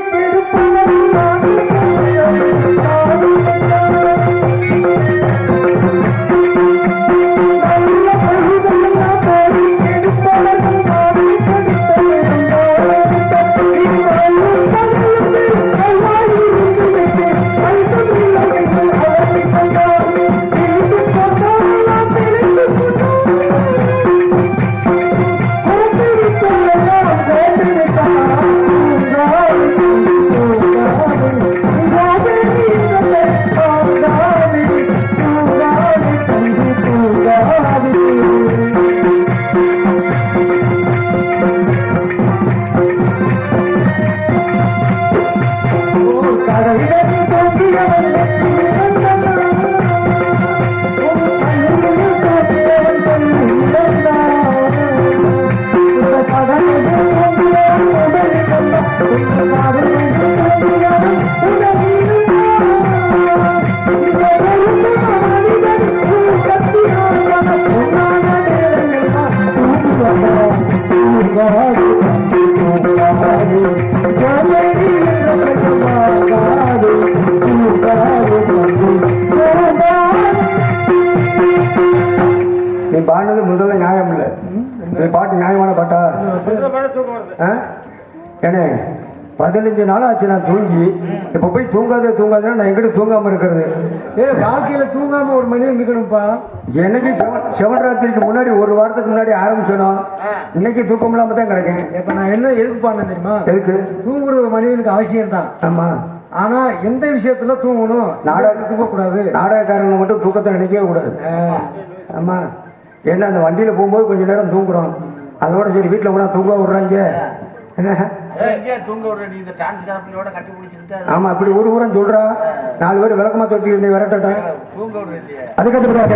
நீ பாடினது முதல்ல நியாயம் இல்லை நீ பாட்டு நியாயமான பாட்டா ஏனே 15 நாள் ஆச்சு நான் தூங்கி இப்ப போய் தூங்காதுன்னா நான் எங்கிட்ட தூங்காம இருக்கிறது
வாழ்க்கையில தூங்காம ஒரு மணி இருக்கணும்ப்பா
எனக்கு சிவராத்திரிக்கு முன்னாடி ஒரு வாரத்துக்கு முன்னாடி ஆரம்பிச்சோம் இன்னைக்கு தூக்கம் இல்லாம தான் கிடைக்கும்
இப்ப நான் என்ன எதுக்கு பாடினேன் தெரியுமா
எதுக்கு
தூங்குறது ஒரு மனிதனுக்கு அவசியம் தான்
ஆமா
ஆனா எந்த விஷயத்துல தூங்கணும் நாடகம் தூங்கக்கூடாது
நாடகக்காரங்க மட்டும் தூக்கத்தை நினைக்கவே கூடாது ஆமா ஏன்னா அந்த வண்டியில போகும்போது கொஞ்ச நேரம் தூங்குறோம் அதோட சரி வீட்டுல கூட தூங்க விடுறாங்க ஆமா இப்படி ஒரு ஊரம் சொல்றா 4 பேர் விளக்கமா தொட்டி விரட்டேன் அதுக்கப்புறம்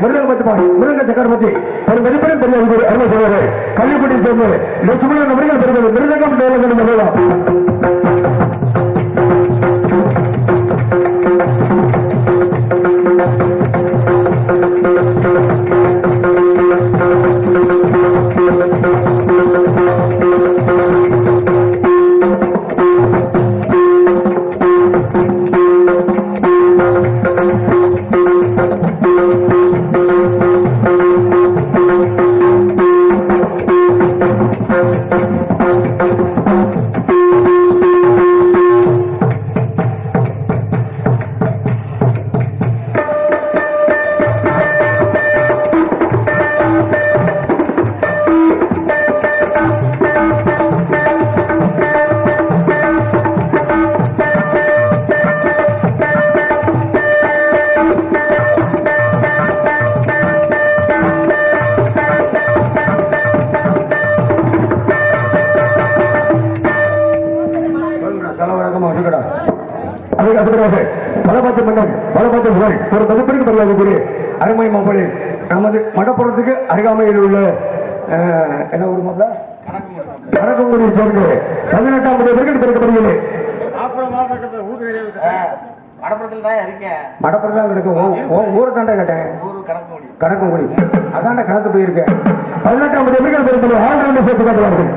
முருகன் பத்து பாடி முருகன் சக்கரவர்த்தி ஒரு மதிப்பெண் பெரிய அருமை சொல்வாரு கல்விப்பட்டி சேர்ந்து லட்சுமணன் அவர்கள் பெறுவது மிருதகம் அடுத்ததாக பலபாத்து மன்னன் பலபாத்து புகழ் ஒரு மதிப்பிற்கு மரியாதைக்குரிய
அருமை மாப்பிள்ளை நமது மடப்புறத்துக்கு அருகாமையில் உள்ள என்ன ஊர் மாப்பிள்ள
கணக்கங்குடியை சேர்ந்த 18ஆம் பேருக்கு பிறக்கப்படுகிறது.
மடப்புறத்துல தான் இருக்கேன்.
மடப்புறம் தான் கிடைக்கும் ஊரை தாண்டா கேட்டேன். கணக்கங்குடி அதாண்ட கணக்கு போயிருக்கேன்.
18ஆம் பேருக்கு பிறக்கப்படுகிற ஆண்டு சேர்த்து காட்டுவார்கள்.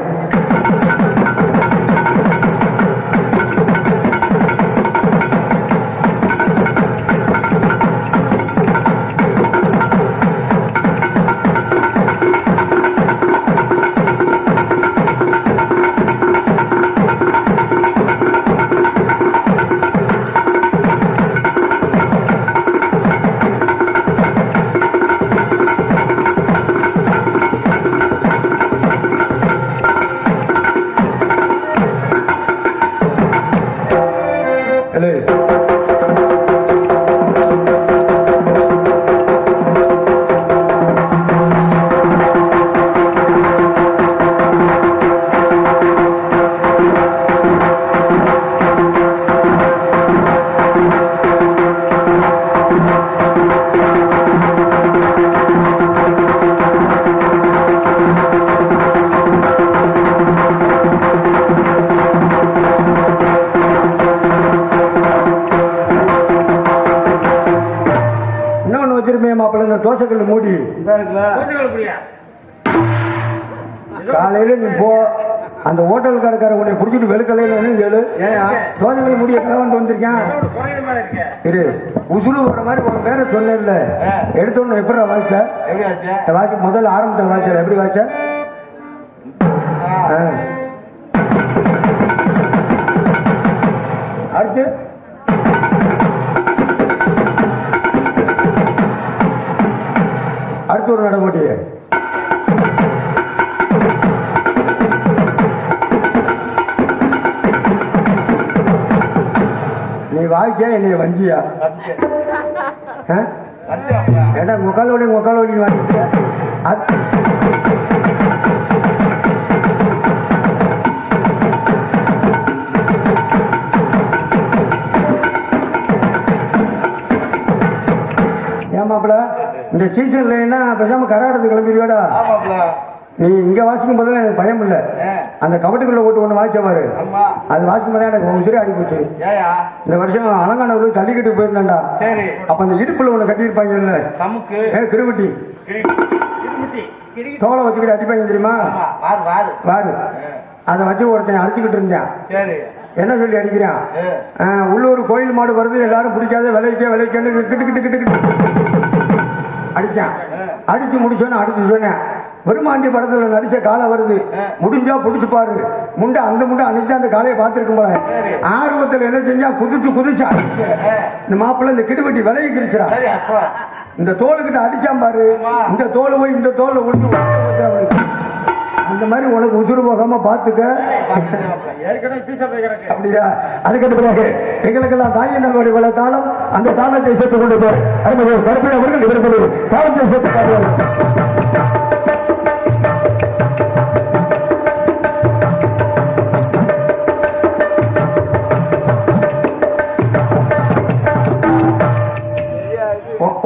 தோசைக்கல் மூடி காலையில நீ போ அந்த ஹோட்டல் கடைக்கார உன்னை பிடிச்சிட்டு வெளுக்கலைன்னு கேளு. தோசைக்கல் மூடிய கலவன்ட்டு வந்திருக்கேன் இரு உசுறு வர மாதிரி ஒரு பேரை சொன்னேன்ல எடுத்தோன்னு எப்படி வாய்ச்ச வாய்ச்சி முதல்ல ஆரம்பத்தில் வாய்ச்ச எப்படி வாய்ச்ச அடுத்து அடுத்து ஒரு நடமாட்டிய நீ வாய்ச்சா என்னைய வஞ்சியா ஏடா முக்காலோடி வாங்கிட்ட ஏமாப்பிள இந்த சீசன்ல என்ன பேசாம கராடத்துக்கு கிளம்பிடுவாடா. நீ இங்க வாசிக்கும் போது எனக்கு பயம் இல்லை. அந்த கபட்டுக்குள்ள ஓட்டு ஒண்ணு வாய்ச்ச பாரு அது வாசிக்கும் போது எனக்கு உசிரே அடி போச்சு. இந்த வருஷம் அலங்காநல்லூர் ஜல்லிக்கட்டு போயிருந்தேன்டா. அப்ப அந்த இடுப்புல ஒண்ணு கட்டியிருப்பாங்கல்ல கிடுவட்டி தோலை வச்சுக்கிட்டு அடிப்பாங்க தெரியுமா வாரு அதை வச்சு ஒருத்தன் அடிச்சுக்கிட்டு இருந்தேன். என்ன சொல்லி அடிக்கிறான் உள்ளூர் கோயில் மாடு வருது எல்லாரும் பிடிக்காத விளைக்கன்னு கிட்டு கிட்டு கிட்டு கிட்டு அடித்தான். அடிச்சு முடிச்சோன்னு அடிச்சு சொன்னேன் பெருமாண்டி படத்துல நடிச்ச காலை வருது முடிஞ்சா பிடிச்சு பாரு முண்டை அந்த முண்டை அன்னைக்கு அந்த காலையை பார்த்துருக்கும் போல ஆர்வத்தில் என்ன செஞ்சா குதிச்சா இந்த மாப்பிள்ள இந்த கிடுவட்டி விலையை கிரிச்சிடா இந்த தோலுக்கிட்ட அடிச்சான் பாரு இந்த தோலை போய் இந்த தோலை ஒழிச்சு அந்த மாதிரி உனக்கு உசுறு போகாம பாத்துக்க. அப்படியா அதுக்கடுப்பதாக எங்களுக்கெல்லாம் தாயின் நல்வாடி வளர்த்தாலும் அந்த தாளத்தை சேர்த்துக் கொண்டு போய் அருமையோர் கருப்பை அவர்கள் இவர்கள் தாளத்தை சேர்த்து காட்டுவார்கள்.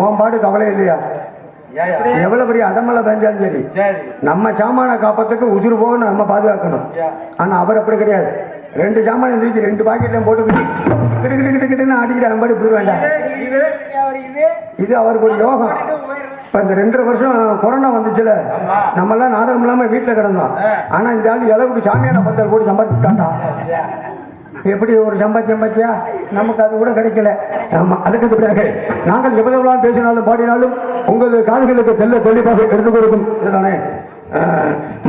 உன் பாடு கவலை இல்லையா எவ்வளவு பெரிய அடமலை பெஞ்சாலும் சரி நம்ம சாமான காப்பத்துக்கு உசுறு போக நம்ம பாதுகாக்கணும். ஆனா அவர் அப்படி கிடையாது. 2 சாமான தூக்கி 2 பாக்கெட்ல போட்டுக்கிட்டு கிட்டு கிட்டு கிட்டு கிட்டுன்னு அடிக்கிட்டு அம்பாடி போய் வேண்டாம். இது அவருக்கு ஒரு யோகம். இப்ப இந்த 2.5 வருஷம் கொரோனா வந்துச்சுல நம்ம எல்லாம் நாடகம் இல்லாம வீட்டுல கிடந்தோம். ஆனா இந்த ஆள் அளவுக்கு சாமியான பந்தல் போட்டு சம்பாதிச்சுட்டாண்டா. எப்படி ஒரு சம்பாத்தியா நமக்கு அது கூட கிடைக்கல. ஆமா அதுக்கு நாங்கள் எவ்வளவு பேசினாலும் பாடினாலும் உங்களது காதுகளுக்கு தெளிவாக எடுத்துக் கொடுக்கும் இதுதானே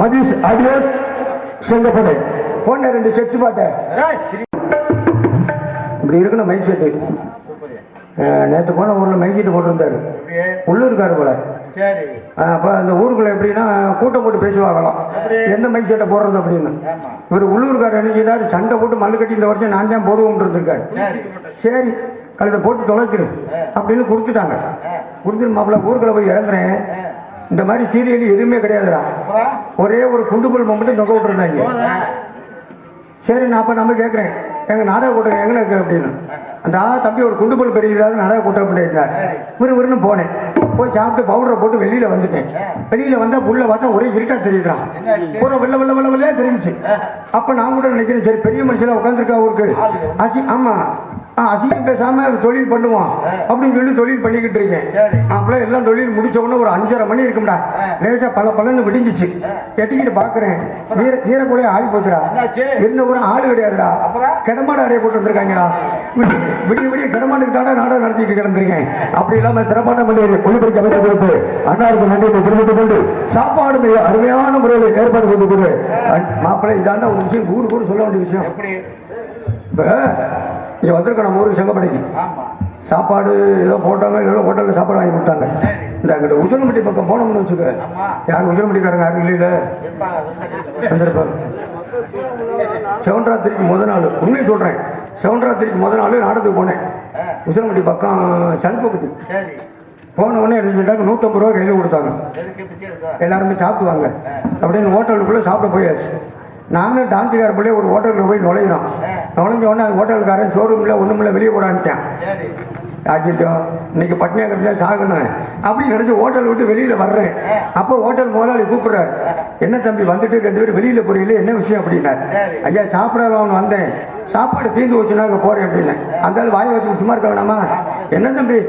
மதீஷ் ஆடியோ செங்கப்படை போன 2 செட்ஸ் பாட்ட இப்படி இருக்கணும். மைக் செட்டு நேற்று போன ஊர்ல மைக் செட்டு போட்டிருந்தாரு உள்ளூர்காரு போல. அப்ப அந்த ஊருக்குள்ள எப்படின்னா கூட்டம் போட்டு பேசுவாங்களாம் எந்த மைக் செட்டை போடுறது அப்படின்னு. இவர் உள்ளூர்காரர் நினைக்கிறாரு சண்டை போட்டு மல்லு கட்டி இந்த வருஷம் நான் தான் போடுவோம் இருந்திருக்காரு. சரி கழுத்தை போட்டு தொலைச்சிரு அப்படின்னு கொடுத்துட்டாங்க. கொடுத்துட்டு மாப்பிள்ள ஊருக்குள்ள போய் இறங்குறேன். இந்த மாதிரி சீரியல் எதுவுமே கிடையாதுடா. ஒரே ஒரு குண்டுபுல் மட்டும் நொக்க விட்டுருந்தாங்க. சரி நான் அப்ப நம்ம கேட்குறேன் எங்க நாடக கூட்டம் எங்கே இருக்கு அப்படின்னு. அந்த தம்பி ஒரு குண்டுபல் பெரியதாக நடக்க கூட்டம் பண்ணியிருந்தார். விறுவிறுன்னு போனேன். போய் சாப்பிட்டு பவுடரை போட்டு வெளியில வந்துட்டேன். வெளியில வந்தா உள்ள பார்த்தா ஒரே இருட்டா தெரியுதுறான். பூரா வெள்ள வெள்ள வெள்ள வெள்ளையா தெரிஞ்சுச்சு. அப்ப நான் கூட நினைக்கிறேன், சரி பெரிய மனுஷன் உட்காந்துருக்கா ஊருக்கு ஆமா அசிங்கம் பேசாம தொழில் பண்ணுவோம் அப்படின்னு சொல்லி தொழில் பண்ணிக்கிட்டு இருக்கேன். அப்பெல்லாம் எல்லாம் தொழில் முடிச்ச உடனே ஒரு 5:30 மணி இருக்கும்டா. லேசா பலன்னு விடிஞ்சிச்சு. எட்டிக்கிட்டு பாக்குறேன், ஈரக்கூட ஆடி போச்சுடா. இருந்த கூட ஆளு கிடையாதுடா. கிடமாடு அடைய போட்டு வந்திருக்காங்கடா. விடிய கிடமாட்டுக்கு தாண்டா நாடகம் நடத்திட்டு கிடந்திருக்கேன். அப்படி இல்லாம சிறப்பான மனிதர் ஒளிபரிக்க அமைத்து கொடுத்து அண்ணாருக்கு நன்றி தெரிவித்துக் கொண்டு சாப்பாடு மிக அருமையான முறையில் ஏற்பாடு செய்து கொடு. மாப்பிள்ளை இதாண்டா ஒரு விஷயம் ஊருக்கு சொல்ல வேண்டிய விஷயம். இப்ப இங்க வந்திருக்கோம் நம்ம ஊருக்கு செங்கப்படைக்கு. சாப்பாடு ஏதோ போட்டாங்க, ஏதோ ஹோட்டலில் சாப்பாடு வாங்கி கொடுத்தாங்க. இந்த அங்கிட்ட உசிலம்பட்டி பக்கம் போனோம்னு வச்சுக்க, யாரும் உசிலம்பட்டிக்காரங்க யாரும் இல்லையில வந்திருப்பாங்க. செவன்ராத்திரிக்கு முதல் நாள் உண்மையை சொல்றேன், செவன்ராத்திரிக்கு முதல் நாள் நாடகத்துக்கு போனேன். உசிலம்பட்டி பக்கம் சலுப்பப்பட்டி போன உடனே எடுத்துட்டாங்க. 150 ரூபா கையில் கொடுத்தாங்க. எல்லாருமே சாப்பிடுவாங்க அப்படின்னு ஹோட்டலுக்குள்ளே சாப்பிட போயாச்சு. நானும் டான்ஸுக்கார பிள்ளைய ஒரு ஹோட்டலுக்கு போய் நுழையிறோம். நுழைஞ்ச உடனே ஹோட்டலுக்காரன் ஷோரூமில் ஒன்றுமில்ல வெளியே போடான்ட்டான். ஆக்கிட்டோம், இன்னைக்கு பட்னியாக இருந்தால் சாகணும் அப்படின்னு நினச்சி ஹோட்டல் விட்டு வெளியில் வர்றேன். அப்போ ஹோட்டல் முதலாளி கூப்பிட்றாரு, என்ன தம்பி வந்துட்டு 2 பேரும் வெளியில் போறீங்களே, என்ன விஷயம் அப்படின்னாரு. ஐயா சாப்பிடலாம் வந்தேன், சாப்பாடு தீர்ந்து வச்சுனா அங்கே போகிறேன் அப்படின்னு. அந்த வாயை வச்சு சும்மா இருக்க வேணாமா? என்ன தம்பி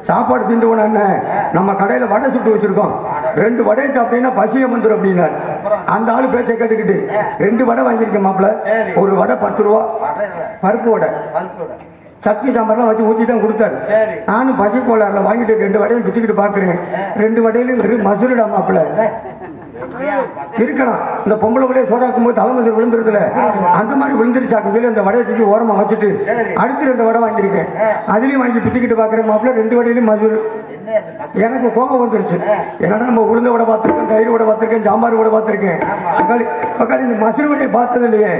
சாப்பாடு தீர்ந்து போன என்ன, நம்ம கடையில் வடை சுட்டு வச்சுருக்கோம், 2 வடையை சாப்பிட்டீங்கன்னா பசிய வந்துடும் அப்படின்னாரு. அந்த ஆள் பேச்சை கேட்டுக்கிட்டு 2 வடை வாங்கியிருக்கேன் மாப்பிள்ள. ஒரு வடை 10 ரூபா, பருப்பு வடை, சட்னி சாம்பார்லாம் வச்சு ஊற்றி தான் கொடுத்தாரு. நானும் பசி கோளாறுல வாங்கிட்டு 2 வடையும் பிச்சுக்கிட்டு பார்க்குறேன். 2 வடையிலும் வெறும் மசுருடா மாப்பிள்ள. இருக்கலாம் இந்த பொம்பளை வடையை சோறாக்கும் போது தலைமசூர் விழுந்துருதுல, அந்த மாதிரி விழுந்துருச்சாக்கும் சொல்லி அந்த வடையை தூக்கி ஓரமா வச்சுட்டு அடுத்து 2 வடை வாங்கியிருக்கேன். அதுலயும் வாங்கி பிச்சுக்கிட்டு பார்க்குறேன் மாப்பிள்ள. 2 வடையிலும் மசூர். எனக்கு கோபம் வந்துருச்சு. என்னடா நம்ம உளுந்த வடை பார்த்துருக்கேன், தயிர் வடை பார்த்துருக்கேன், சாம்பார் வடை பார்த்துருக்கேன், பக்காளி இந்த மசூர் வடையை பார்த்தது இல்லையே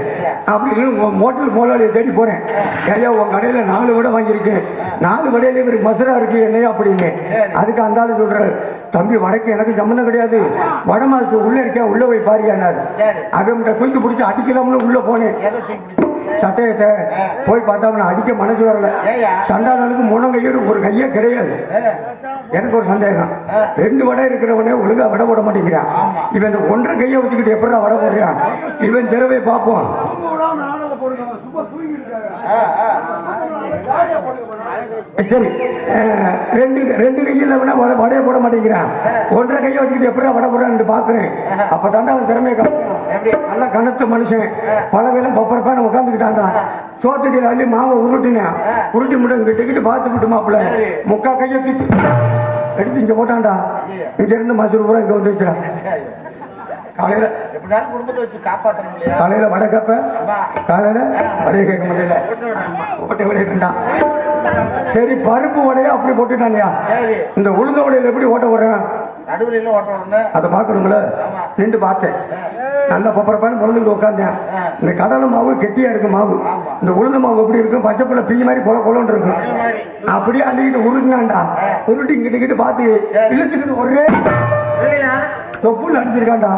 அப்படின்னு ஹோட்டல் முதலாளியை தேடி போறேன். ஐயா உங்க கடையில 4 வடை வாங்கியிருக்கேன், 4 வடையில இவருக்கு மசூரா இருக்கு என்னையா அப்படின்னு. அதுக்கு அந்த ஆளு சொல்றாரு, தம்பி வடைக்கு எனக்கு சம்மந்தம் கிடையாது, வடை மாசு உள்ள இருக்கா, உள்ள போய் பாரியானாரு. அவன் தூக்கி பிடிச்சி அடிக்கலாம்னு உள்ள போனேன். சட்டையத்தை போய் பார்த்தா அடிக்க மனசு வரல. சண்டாளனுக்கு முழங்கையோடு ஒரு கையே கிடையாது. எனக்கு ஒரு சந்தேகம், 2 வடை இருக்கிறவனே ஒழுங்கா வடை போட மாட்டேங்கிறான். இவன் இந்த 1.5 கையை வச்சுக்கிட்டு எப்படா வடை போடுறான்? இவன் திறவை பார்ப்போம். சரி, 2 கையில் வடையை போட மாட்டேங்கிறான். 1.5 கையை வச்சுக்கிட்டு எப்படா வடை போடுறான்னு பாக்குறேன். அப்பதாண்டா அவன் திறமையை நல்ல கனத்த மனுஷன். பழவெல்லாம் பப்பரப்பான உட்காந்துக்கிட்டான்டா. சோத்துக்கு அள்ளி மாவை உருட்டினேன். உருட்டி மட்டும் கிட்ட பார்த்து விட்டு மாப்பிள்ள 3/4 கையை தூக்கி எடுத்து இங்க போட்டான்டா. இங்க இருந்து மசூர் பூரா இங்க வந்து வச்சுறான். காலையில காலையில வடை கேப்பேன், காலையில வடையை கேட்க முடியல, ஓட்டை வடையை வேண்டாம். சரி பருப்பு வடையா அப்படி போட்டுட்டானியா? இந்த உளுந்த வடையில எப்படி ஓட்ட போடுறேன்? அதை பார்க்கணுங்கள நின்று பார்த்தேன். நல்ல பப்பரப்பான்னு முழுந்துட்டு உட்காந்தேன். இந்த கடலை மாவு கெட்டியா இருக்கு மாவு, இந்த உளுந்த மாவு எப்படி இருக்கும், பச்சைப்பள்ள பிஞ்சு மாதிரி கொலன்னு இருக்கும். அப்படியே அள்ளிக்கிட்டு உருட்டினான்டா. உருட்டி கிட்ட பார்த்து இழுத்துக்கிட்டு ஒரே தொப்புள் அடிச்சிருக்காண்டா.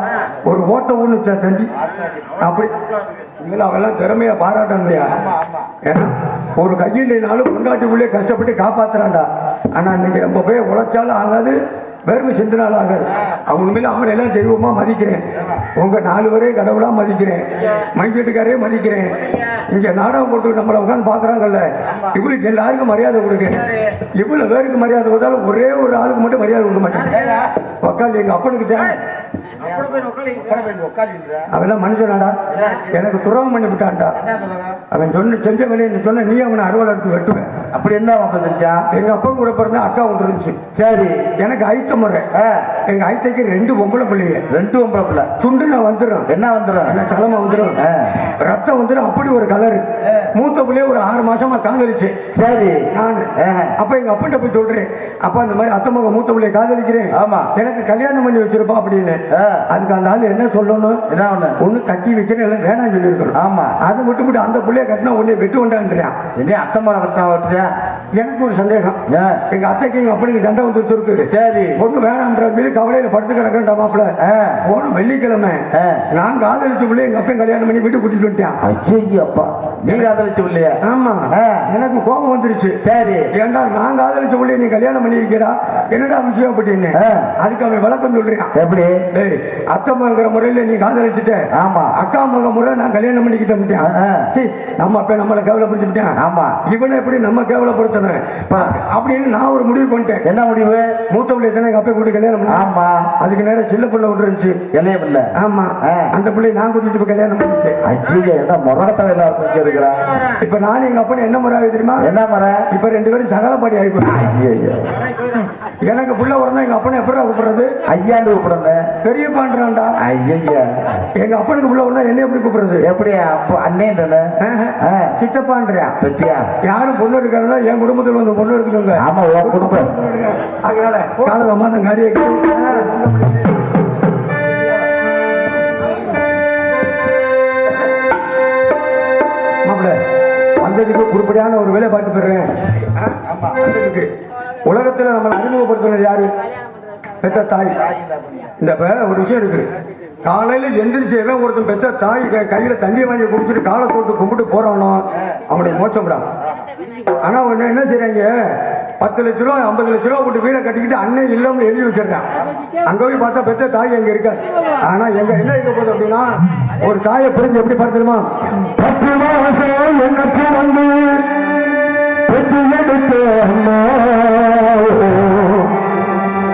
ஒரு ஓட்ட ஒண்ணு தண்டி அப்படி. அவெல்லாம் திறமையா பாராட்டம் இல்லையா? ஏன்னா ஒரு கையில்னாலும் பொண்டாட்டிக்குள்ளே கஷ்டப்பட்டு காப்பாத்துறான்டா. ஆனா இன்னைக்கு ரொம்ப போய் உழைச்சாலும் ஆகாது, வெறுமை சிந்தனாலும் ஆகாது. அவங்க உண்மையில அவனை எல்லாம் தெய்வமா மதிக்கிறேன். உங்க 4 பேரையும் கடவுளா மதிக்கிறேன், மைசெட்டுக்காரே மதிக்கிறேன். இங்க நாடகம் போட்டு நம்மளை உட்காந்து பாக்குறாங்கல்ல, இவளுக்கு எல்லாருக்கும் மரியாதை கொடுக்குறேன். இவ்வளவு பேருக்கு மரியாதை கொடுத்தாலும் ஒரே ஒரு ஆளுக்கு மட்டும் மரியாதை கொடுக்க மாட்டேன். உக்கால் எங்க அப்பனுக்கு தேவை. அவெல்லாம் மனுஷனாடா, எனக்கு துரோகம் பண்ணி விட்டான்டா. அவன் செஞ்ச வேலையை சொன்ன நீ அவனை அறுவடை எடுத்து வெட்டுவேன்.
அப்படி என்ன செஞ்சா?
எங்க அப்பா கூட பிறந்த அக்கா ஒன்று இருந்துச்சு. சரி, எனக்கு ஐத்த முறை. எங்க ஐத்தைக்கு 2 பொம்பளை பிள்ளைங்க. 2 பொம்பளை பிள்ளை. சுண்டுனா வந்துடும். என்ன வந்துடும்? என்ன தலைமை வந்துடும், ரத்தம் வந்துடும். அப்படி ஒரு கலரு. மூத்த பிள்ளைய ஒரு 6 மாசமா காதலிச்சு. சரி, நானு அப்ப எங்க அப்பன்ட்ட போய் சொல்றேன், அப்பா இந்த மாதிரி அத்தை மக மூத்த பிள்ளைய காதலிக்கிறேன், ஆமா எனக்கு கல்யாணம் பண்ணி வச்சிருப்பா அப்படின்னு. அதுக்கு அந்த ஆளு என்ன சொல்லணும்? ஒண்ணு கட்டி வைக்கிறேன், இல்லை வேணாம் சொல்லி இருக்கணும். ஆமா, அதை விட்டு அந்த பிள்ளைய கட்டினா உன்னை வெட்டு கொண்டான்றான். என்ன அத்தை மக கட்டினா எனக்கு ஒரு சந்தேகம்.
ஆ.
எங்க அத்தைக்கு எங்க அப்பனுக்கு சண்டை வந்துருச்சு இருக்கு.
சரி.
பொண்ணு வேணாம்ன்ற சொல்லி கவலையில படுத்து கிடக்கா மாப்பிள்ள. போன வெள்ளிக்கிழமை நான் காதலிச்சு பிள்ளை எங்க அப்பன் கல்யாணம் பண்ணி வீட்டு கூட்டிட்டு வந்துட்டேன்.
ஐயப்பா, நீ காதலிச்சு இல்லையா?
ஆமா. எனக்கு கோபம் வந்துருச்சு.
சரி.
ஏன்டா நான் காதலிச்ச பிள்ளை நீ கல்யாணம் பண்ணிருக்கிறா, என்னடா விஷயம் அப்படின்னு. அதுக்கு அவன் விளக்கம் சொல்றான்.
எப்படி?
அத்தை மகங்கிற முறையில நீ காதலிச்சுட்ட.
ஆமா.
அக்கா மக முறை நான் கல்யாணம் பண்ணிக்கிட்டேன். நம்ம அப்ப நம்மளை கேவலப்படுத்திட்டேன். ஆமா. இவனை எப்படி நம்ம கேவலப்படுத்தணும் அப்படின்னு நான் ஒரு முடிவு பண்ணிட்டேன். என்ன முடிவு? மூத்த பிள்ளை தானே எங்க அப்பா கூட்டி கல்யாணம் பண்ண. ஆமா. அதுக்கு நேரம் சின்ன பிள்ளை விட்டு இருந்துச்சு. இளைய பிள்ளை. ஆமா. அந்த பிள்ளை நான் கூட்டிட்டு போய் கல்யாணம் பண்ணிட்டேன். ஐயோ, என்ன முறகட்ட வேலை இருக்கிறா. இப்ப நானும் எங்க அப்பா என்ன முறை தெரியுமா? என்ன முறை? இப்ப 2 பேரும் சகலப்பாடி ஆயிப்போம். எனக்கு புள்ள உடனே எங்க அப்பனை எப்படி கூப்பிடுறது? ஐயாண்டு கூப்பிடுறேன். பெரியப்பான்றான்டா. ஐயா, எங்க அப்பனுக்கு புள்ள உடனே என்ன எப்படி கூப்பிடுறது? எப்படி? அப்போ அண்ணேன்ற சித்தப்பான்றியா? பத்தியா? யாரும் பொண்ணு எடுக்கிறதா என் குடும்பத்தில் வந்து பொண்ணு எடுத்துக்கோங்க. ஆமா, உன் குடும்பம். அதனால காலதமா அந்த காரியை மாப்பிள்ள வந்ததுக்கு குறிப்பிடான ஒரு வேலை பார்த்து போடுறேன். வந்ததுக்கு உலகத்துல நம்மளை அறிமுகப்படுத்தினது யாரு? பெத்த தாய். இந்த ஒரு விஷயம் இருக்கு. காலையில எந்திரிச்சவன் ஒருத்தன் பெத்த தாய் கையில தண்ணி வாங்கி குடிச்சிட்டு காலை போட்டு கும்பிட்டு போறானோ அவனுக்கு மோச்சம்டா. ஆனா ஒண்ணு என்ன செய்யறாங்க, 10 லட்ச ரூபா 50 லட்ச ரூபா போட்டு வீடை கட்டிக்கிட்டு அண்ணன் இல்லாம எழுதி வச்சிருக்கான். அங்க போய் பார்த்தா பெத்த தாய் எங்க இருக்க. ஆனா எங்க என்ன இருக்க போகுது அப்படின்னா, ஒரு தாயை புரிஞ்சு எப்படி பார்த்துமா, 10 மாசம் என்ன வந்து பெற்று எடுத்த அம்மா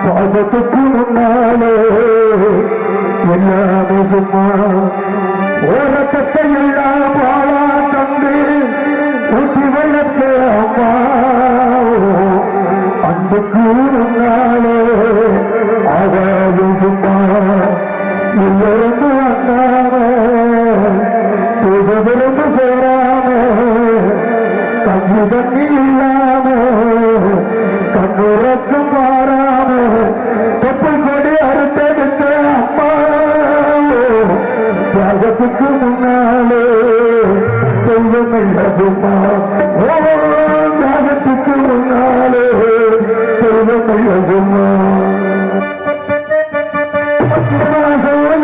பாசத்துக்கு முன்னாலே எல்லாமே சும்மா ஓரத்தை எல்லாம் வாழா தந்து ஊட்டி வளர்த்த அம்மா அன்புக்கு முன்னாலே ஆகாது சும்மா இருந்து வந்தாம தேசமிருந்து சேராம கஞ்சி தண்ணி இல்லாம கண்ணுறக்கம் மாறாம தொப்பை கொடி அறுத்தெடுத்த அம்மா தியாகத்துக்கு முன்னாலே தெய்வம் இல்ல சும்மா. தியாகத்துக்கு முன்னாலே தெய்வம் இல்ல சும்மா.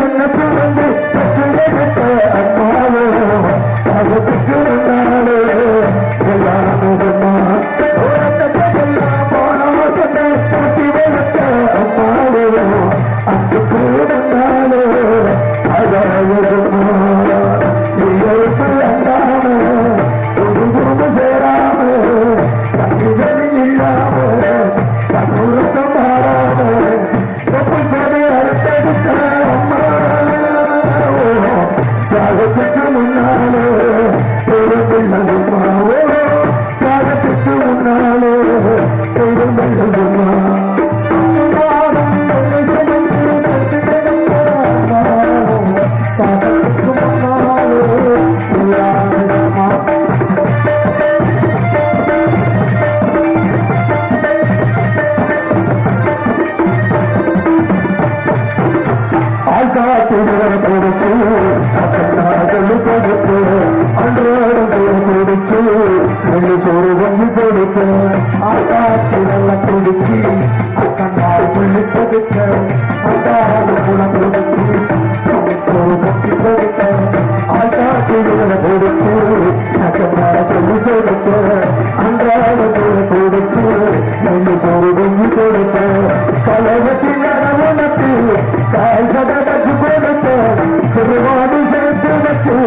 என்ன சுமந்து பெற்றெடுத்த அம்மாவோ தியாகத்துக்கு முன்னாலே எல்லாமே சும்மா. சோறு வந்து கொடுக்க ஆட்டாத்தி நல்ல குடிச்சு அக்கண்ணால் சொல்லி கொடுக்க அட்டாத குணம் கொடுச்சு சோறு கட்டி கொடுக்க ஆட்டாத்தி நல்ல குடிச்சு அக்கண்ணால் சொல்லி கொடுக்க அன்றாட சோறு குடிச்சு நல்ல சோறு வந்து கொடுக்க கலவத்தின் உனக்கு காய் சதச்சு கொடுக்க சிறுவாடு சேர்த்து வச்சு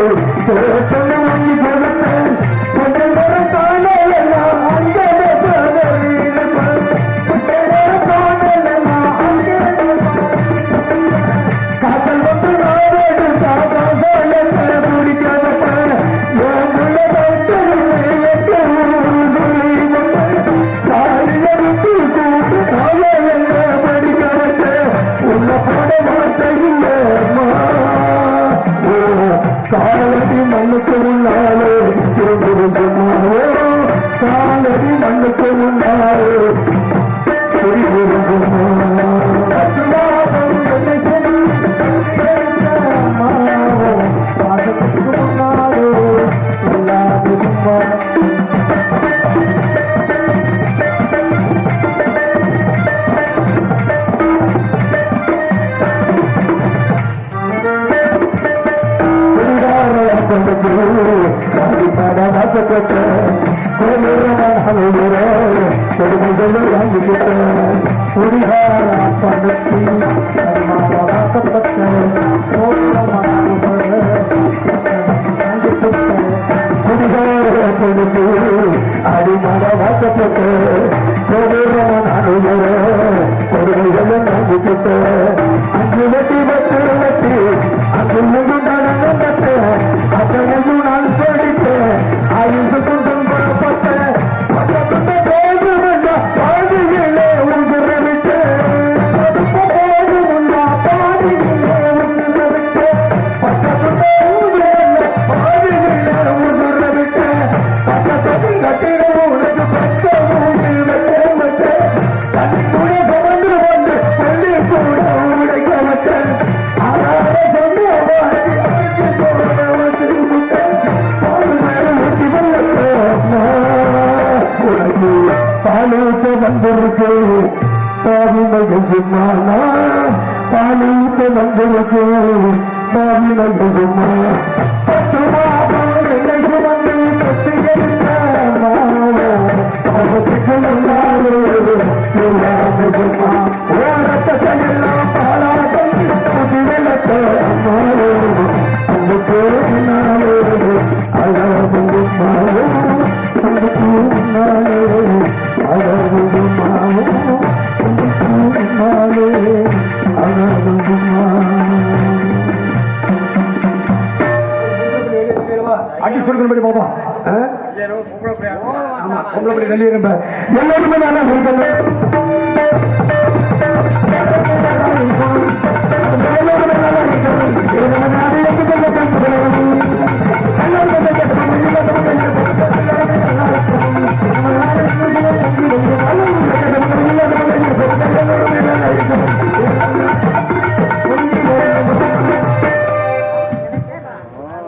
சேர்த்து வாங்கி கொடுத்த காலடி மண்ணுக்கு முன்னாலே காலடி மண்ணுக்கு முன்னாலே
காந்திப்பாட வாசப்பட்ட கொடுமைகளை வாங்கிக்கிட்ட குடிகார பணத்தி வாசப்பட்ட குடிகார கொடுத்து அடிமட வாசப்பட்ட கொடுமைகளை வாங்கிக்கிட்ட அங்கு வெட்டி வெட்டு வெட்டி அங்கு நடந்து அத்தனையும் நான் சொல்லிட்டேன் ஆயுசு கொஞ்சம் புறப்பட்டேன் பாலூட்ட வந்திருக்கு பாவிமைகள் சும்மானா பாலூட்ட வந்திருக்கு பாவிமைகள் சும்மா பத்துமா என்னை சுமந்து கட்டி சும்மா ஓரத்தையெல்லாம் பாலாட்டம் புதி வெள்ளத்தை அந்த பேரினாலே அழகு
அடி சுருக்கணும் பாப்போம். ஆமா பொம்பளை படி தள்ளி இருப்ப எல்லாருமே நல்லா இருக்கணும்.